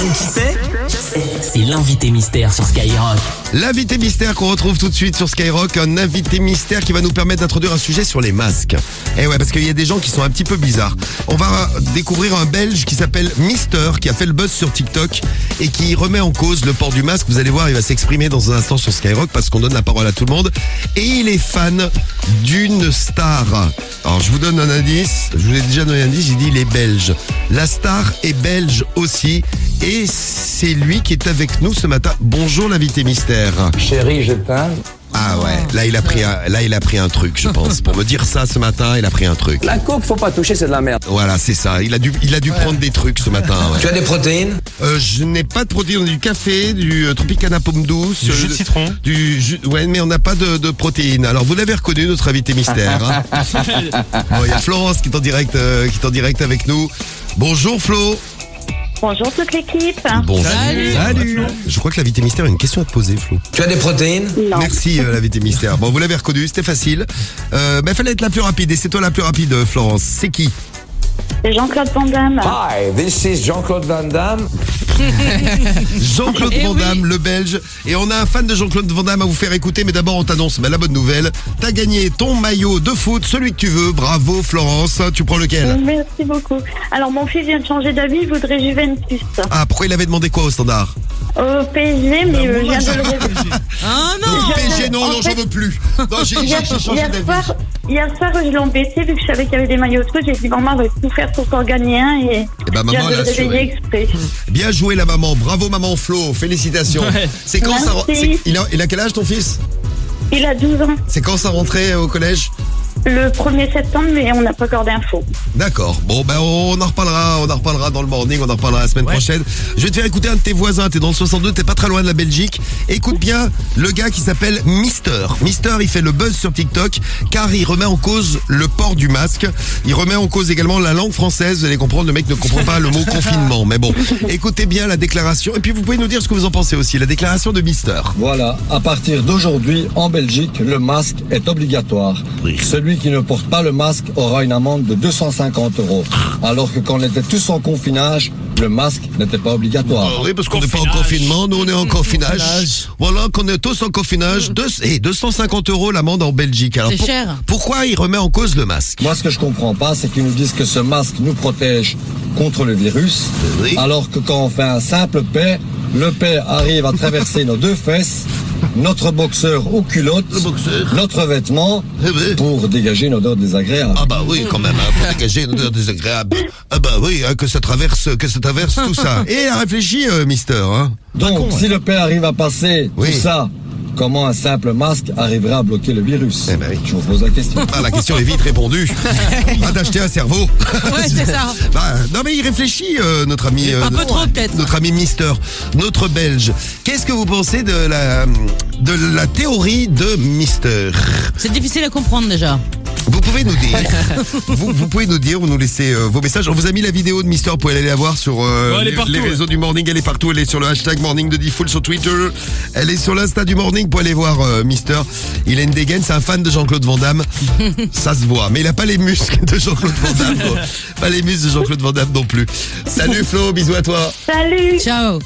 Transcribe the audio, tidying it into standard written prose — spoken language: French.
devine qui c'est l'invité mystère sur Skyrock. L'invité mystère qu'on retrouve tout de suite sur Skyrock, un invité mystère qui va nous permettre d'introduire un sujet sur les masques. Et ouais, parce qu'il y a des gens qui sont un petit peu bizarres. On va découvrir un Belge qui s'appelle Mister, qui a fait le buzz sur TikTok et qui remet en cause le port du masque. Vous allez voir, il va s'exprimer dans un instant sur Skyrock parce qu'on donne la parole à tout le monde. Et il est fan d'une star. Alors je vous donne un indice, je vous ai déjà donné un indice, j'ai dit il est belge. La star est belge aussi et c'est lui qui est avec nous ce matin. Bonjour l'invité mystère. Chérie, je t'aime. Ah ouais, là il a pris un truc, je pense. Pour me dire ça ce matin, il a pris un truc. La coke, faut pas toucher, c'est de la merde. Voilà, c'est ça. Il a dû prendre des trucs ce matin. Ouais. Tu as des protéines? Je n'ai pas de protéines, du café, du Tropicana pomme douce, du jus de citron. Ouais, mais on n'a pas de protéines. Alors vous l'avez reconnu, notre invité mystère. Hein. Bon, il y a Florence qui est en direct avec nous. Bonjour Flo. Bonjour toute l'équipe. Bonjour. Salut. Je crois que l'invité mystère a une question à te poser, Flo. Tu as des protéines? Non. Merci l'invité mystère. Bon, vous l'avez reconnu, c'était facile. Mais fallait être la plus rapide. Et c'est toi la plus rapide, Florence. C'est qui? C'est Jean-Claude Van Damme. Hi, this is Jean-Claude Van Damme. Jean-Claude Van Damme, le Belge. Et on a un fan de Jean-Claude Van Damme à vous faire écouter. Mais d'abord, on t'annonce la bonne nouvelle. T'as gagné ton maillot de foot, celui que tu veux. Bravo, Florence. Tu prends lequel? Merci beaucoup. Alors, mon fils vient de changer d'avis, il voudrait Juventus. Ah, pourquoi il avait demandé quoi au standard? Au PSG, mais je viens de le réveiller. Ah non. PSG, non, j'en veux plus. Non, j'ai changé d'avis. Hier soir, je l'ai embêté, vu que je savais qu'il y avait des maillots de foot. J'ai dit, maman, va tout faire pour t'en gagner un. Et ben, je viens maman de le l'a assuré. réveiller exprès. Bien joué, la maman. Bravo, maman Flo. Félicitations. Ouais. C'est quand ça. Merci. Il a quel âge, ton fils? Il a 12 ans. C'est quand sa rentrée au collège? Le 1er septembre, mais on n'a pas encore d'infos. D'accord. Bon, ben, on en reparlera dans le morning, on en reparlera la semaine prochaine. Je vais te faire écouter un de tes voisins. T'es dans le 62, t'es pas très loin de la Belgique. Écoute bien le gars qui s'appelle Mister. Mister, il fait le buzz sur TikTok car il remet en cause le port du masque. Il remet en cause également la langue française. Vous allez comprendre, le mec ne comprend pas le mot confinement. Mais bon, écoutez bien la déclaration. Et puis vous pouvez nous dire ce que vous en pensez aussi. La déclaration de Mister. Voilà, à partir d'aujourd'hui, en Belgique, le masque est obligatoire. Oui. Celui qui ne porte pas le masque aura une amende de 250 €. Alors que quand on était tous en confinage, le masque n'était pas obligatoire. Oui, parce qu'on n'est pas en confinement, nous on est en confinage. Voilà, qu'on est tous en confinage. 250 € l'amende en Belgique. Alors, C'est cher. Pourquoi il remet en cause le masque? Moi, ce que je comprends pas, c'est qu'ils nous disent que ce masque nous protège contre le virus, Oui. alors que quand on fait un simple paix, le paix arrive à traverser nos deux fesses, notre boxeur ou culotte, Le boxeur. notre vêtement, Eh oui. pour dégager une odeur désagréable. Ah bah oui, quand même, hein, pour dégager une odeur désagréable. Ah bah oui, hein, que ça traverse tout ça. Et a réfléchi, Mister. Hein. Donc, si le paix arrive à passer Oui. tout ça, comment un simple masque arrivera à bloquer le virus? Eh ben oui. Je vous pose la question. Ah, la question est vite répondue. Pas d'acheter un cerveau. Ouais, c'est ça. Bah, non mais il réfléchit, notre ami. Un peu trop, peut-être. Notre ami Mister, notre Belge. Qu'est-ce que vous pensez de la théorie de Mister? C'est difficile à comprendre déjà. Vous pouvez nous dire, vous pouvez nous dire, vous nous laissez vos messages. On vous a mis la vidéo de Mister, vous pouvez aller la voir sur elle est partout, les réseaux du Morning, elle est partout, elle est sur le hashtag Morning de Diffoul sur Twitter, elle est sur l'Insta du Morning, pour aller voir Mister. Il a une dégaine, c'est un fan de Jean-Claude Van Damme, ça se voit, mais il a pas les muscles de Jean-Claude Van Damme, pas les muscles de Jean-Claude Van Damme non plus. Salut Flo, bisous à toi. Salut. Ciao.